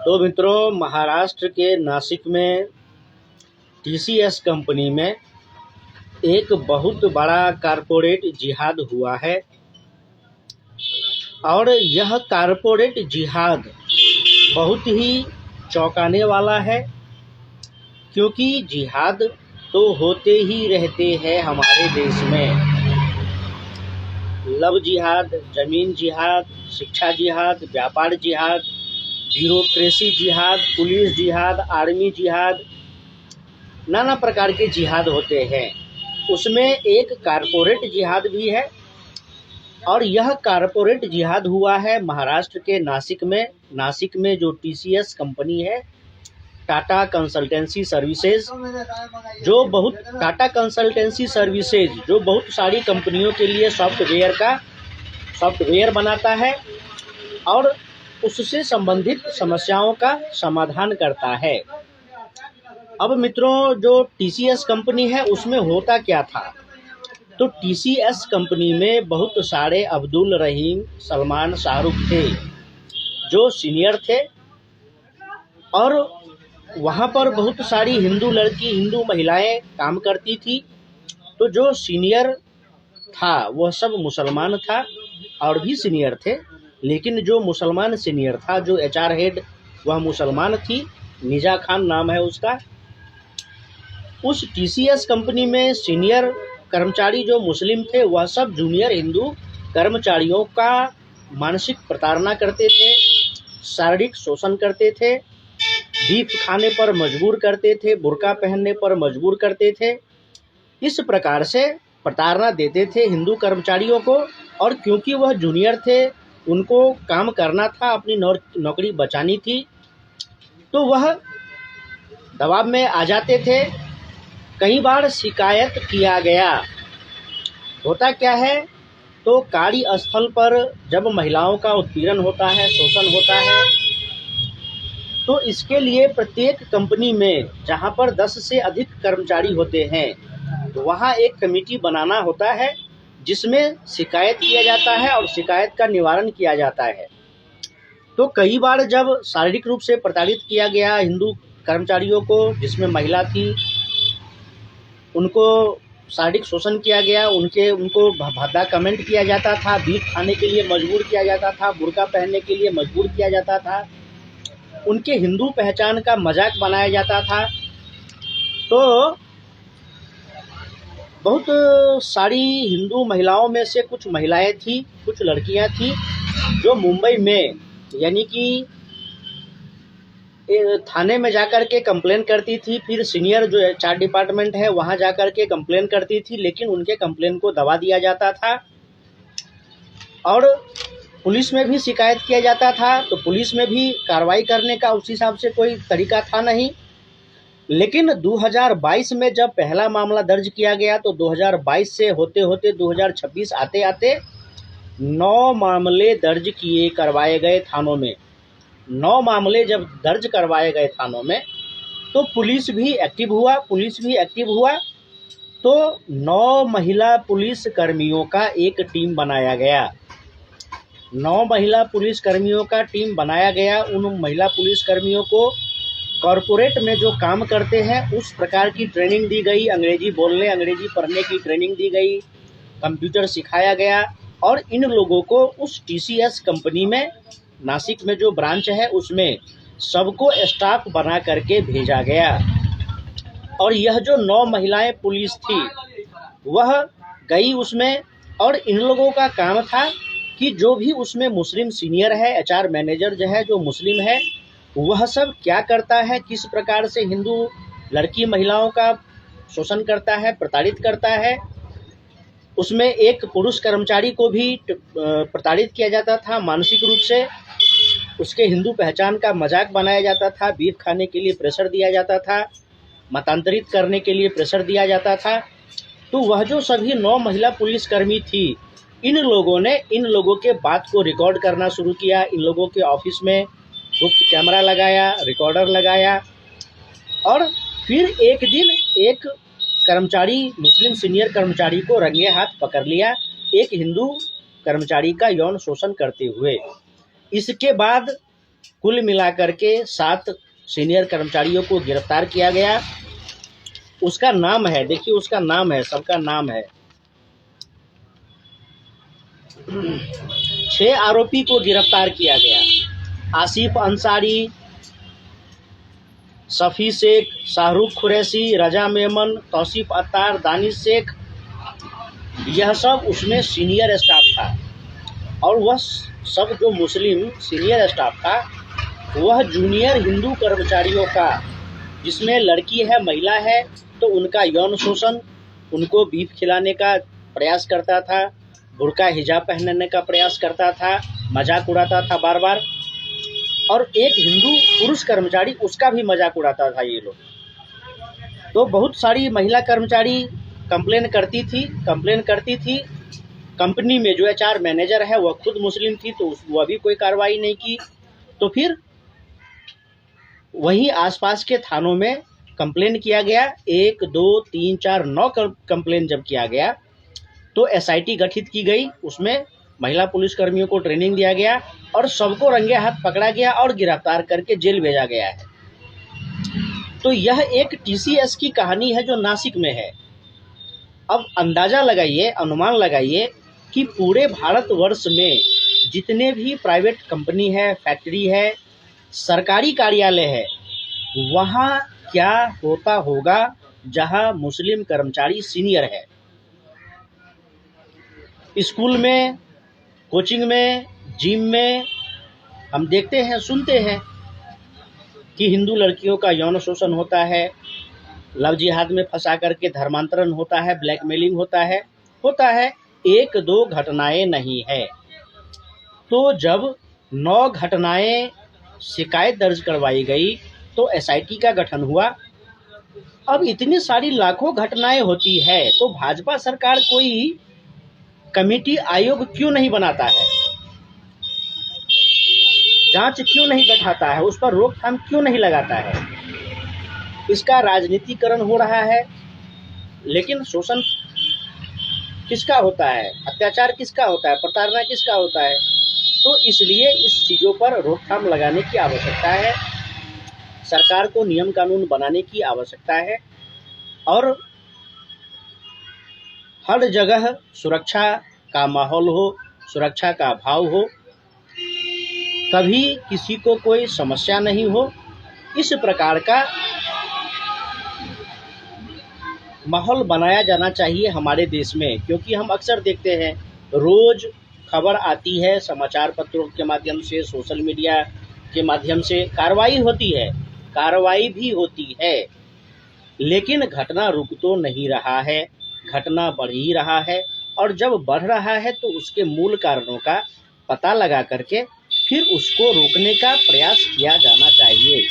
तो मित्रों, महाराष्ट्र के नासिक में टीसीएस कंपनी में एक बहुत बड़ा कारपोरेट जिहाद हुआ है और यह कारपोरेट जिहाद बहुत ही चौंकाने वाला है, क्योंकि जिहाद तो होते ही रहते हैं हमारे देश में। लव जिहाद, ज़मीन जिहाद, शिक्षा जिहाद, व्यापार जिहाद, ब्यूरोक्रेसी जिहाद, पुलिस जिहाद, आर्मी जिहाद, नाना प्रकार के जिहाद होते हैं। उसमें एक कारपोरेट जिहाद भी है और यह कारपोरेट जिहाद हुआ है महाराष्ट्र के नासिक में। नासिक में जो टीसीएस कंपनी है, टाटा कंसल्टेंसी सर्विसेज, जो बहुत सारी कंपनियों के लिए सॉफ्टवेयर बनाता है और उससे संबंधित समस्याओं का समाधान करता है। अब मित्रों, जो टीसीएस कंपनी है उसमें होता क्या था? तो टीसीएस कंपनी में बहुत सारे अब्दुल रहीम, सलमान, शाहरुख थे जो सीनियर थे और वहाँ पर बहुत सारी हिंदू महिलाएं काम करती थी। तो जो सीनियर था वह सब मुसलमान था और भी सीनियर थे, लेकिन जो मुसलमान सीनियर था, जो एचआर हेड, वह मुसलमान थी, निजा खान नाम है उसका। उस टीसीएस कंपनी में सीनियर कर्मचारी जो मुस्लिम थे, वह सब जूनियर हिंदू कर्मचारियों का मानसिक प्रताड़ना करते थे, शारीरिक शोषण करते थे, बीफ खाने पर मजबूर करते थे, बुर्का पहनने पर मजबूर करते थे। इस प्रकार से प्रताड़ना देते थे हिंदू कर्मचारियों को। और क्योंकि वह जूनियर थे, उनको काम करना था, अपनी नौकरी बचानी थी, तो वह दबाव में आ जाते थे। कई बार शिकायत किया गया। होता क्या है, तो कार्यस्थल पर जब महिलाओं का उत्पीड़न होता है, शोषण होता है, तो इसके लिए प्रत्येक कंपनी में जहां पर 10 से अधिक कर्मचारी होते हैं, तो वहां एक कमेटी बनाना होता है जिसमें शिकायत किया जाता है और शिकायत का निवारण किया जाता है। तो कई बार जब शारीरिक रूप से प्रताड़ित किया गया हिंदू कर्मचारियों को, जिसमें महिला थी, उनको शारीरिक शोषण किया गया, उनको भद्दा कमेंट किया जाता था, बीफ खाने के लिए मजबूर किया जाता था, बुर्का पहनने के लिए मजबूर किया जाता था, उनके हिंदू पहचान का मजाक बनाया जाता था। तो बहुत सारी हिंदू महिलाओं में से कुछ महिलाएं थी, कुछ लड़कियां थी जो मुंबई में, यानी कि थाने में जाकर के कंप्लेन करती थी, फिर सीनियर जो एचआर डिपार्टमेंट है वहां जाकर के कंप्लेन करती थी, लेकिन उनके कंप्लेन को दबा दिया जाता था और पुलिस में भी शिकायत किया जाता था। तो पुलिस में भी कार्रवाई करने का उस हिसाब से कोई तरीका था नहीं। लेकिन 2022 में जब पहला मामला दर्ज किया गया, तो 2022 से होते होते 2026 आते आते 9 मामले दर्ज करवाए गए थानों में। 9 मामले जब दर्ज करवाए गए थानों में, तो पुलिस भी एक्टिव हुआ। तो 9 महिला पुलिस कर्मियों का एक टीम बनाया गया। 9 महिला पुलिस कर्मियों का टीम बनाया गया। उन महिला पुलिस कर्मियों को कॉरपोरेट में जो काम करते हैं उस प्रकार की ट्रेनिंग दी गई, अंग्रेजी बोलने, अंग्रेजी पढ़ने की ट्रेनिंग दी गई, कंप्यूटर सिखाया गया और इन लोगों को उस टीसीएस कंपनी में, नासिक में जो ब्रांच है उसमें सबको स्टाफ बना करके भेजा गया। और यह जो 9 महिलाएं पुलिस थी वह गई उसमें, और इन लोगों का काम था कि जो भी उसमें मुस्लिम सीनियर है, एचआर मैनेजर जो है, जो मुस्लिम है, वह सब क्या करता है, किस प्रकार से हिंदू लड़की महिलाओं का शोषण करता है, प्रताड़ित करता है। उसमें एक पुरुष कर्मचारी को भी प्रताड़ित किया जाता था मानसिक रूप से, उसके हिंदू पहचान का मजाक बनाया जाता था, बीफ खाने के लिए प्रेशर दिया जाता था, मतांतरित करने के लिए प्रेशर दिया जाता था। तो वह जो सभी 9 महिला पुलिसकर्मी थी, इन लोगों ने इन लोगों के बात को रिकॉर्ड करना शुरू किया। इन लोगों के ऑफिस में गुप्त कैमरा लगाया, रिकॉर्डर लगाया और फिर एक दिन एक कर्मचारी, मुस्लिम सीनियर कर्मचारी को रंगे हाथ पकड़ लिया, एक हिंदू कर्मचारी का यौन शोषण करते हुए। इसके बाद कुल मिलाकर के 7 सीनियर कर्मचारियों को गिरफ्तार किया गया। उसका नाम है, देखिए उसका नाम है, सबका नाम है। 6 आरोपी को गिरफ्तार किया गया। आसिफ अंसारी, सफ़ी शेख, शाहरुख कुरैशी, रजा मेमन, तौसीफ अत्तार, दानिश शेख, यह सब उसमें सीनियर स्टाफ था। और वह सब जो मुस्लिम सीनियर स्टाफ था वह जूनियर हिंदू कर्मचारियों का, जिसमें लड़की है, महिला है, तो उनका यौन शोषण, उनको बीफ खिलाने का प्रयास करता था, बुर्का हिजाब पहनने का प्रयास करता था, मजाक उड़ाता था बार बार। और एक हिंदू पुरुष कर्मचारी, उसका भी मजाक उड़ाता था ये लोग। तो बहुत सारी महिला कर्मचारी कंप्लेन करती थी। कंपनी में जो HR मैनेजर है वह खुद मुस्लिम थी, तो वह भी कोई कार्रवाई नहीं की। तो फिर वहीं आसपास के थानों में कंप्लेन किया गया। 1, 2, 3, 4, 9 कंप्लेन जब किया गया तो SIT गठित की गई। उसमें महिला पुलिस कर्मियों को ट्रेनिंग दिया गया और सबको रंगे हाथ पकड़ा गया और गिरफ्तार करके जेल भेजा गया है। तो यह एक TCS की कहानी है जो नासिक में है। अब अंदाजा लगाइए, अनुमान लगाइए कि पूरे भारतवर्ष में जितने भी प्राइवेट कंपनी है, फैक्ट्री है, सरकारी कार्यालय है, वहाँ क्या होता होगा जहाँ मुस्लिम कर्मचारी सीनियर है। स्कूल में, कोचिंग में, जिम में हम देखते हैं, सुनते हैं कि हिंदू लड़कियों का यौन शोषण होता है, लव जिहाद में फंसा करके धर्मांतरण होता है, ब्लैकमेलिंग होता है। 1-2 घटनाएं नहीं है। तो जब 9 घटनाएं शिकायत दर्ज करवाई गई तो SIT का गठन हुआ। अब इतनी सारी लाखों घटनाएं होती है तो भाजपा सरकार कोई कमेटी आयोग क्यों नहीं बनाता है, जांच क्यों नहीं बैठाता है, उस पर रोकथाम क्यों नहीं लगाता है। इसका राजनीतिकरण हो रहा है। लेकिन शोषण किसका होता है, अत्याचार किसका होता है, प्रताड़ना किसका होता है। तो इसलिए इस चीज़ों पर रोकथाम लगाने की आवश्यकता है। सरकार को नियम कानून बनाने की आवश्यकता है और हर जगह सुरक्षा का माहौल हो, सुरक्षा का भाव हो, कभी किसी को कोई समस्या नहीं हो। इस प्रकार का माहौल बनाया जाना चाहिए हमारे देश में, क्योंकि हम अक्सर देखते हैं रोज़ खबर आती है, समाचार पत्रों के माध्यम से, सोशल मीडिया के माध्यम से कार्रवाई भी होती है, लेकिन घटना रुक तो नहीं रहा है, घटना बढ़ ही रहा है। और जब बढ़ रहा है तो उसके मूल कारणों का पता लगा करके फिर उसको रोकने का प्रयास किया जाना चाहिए।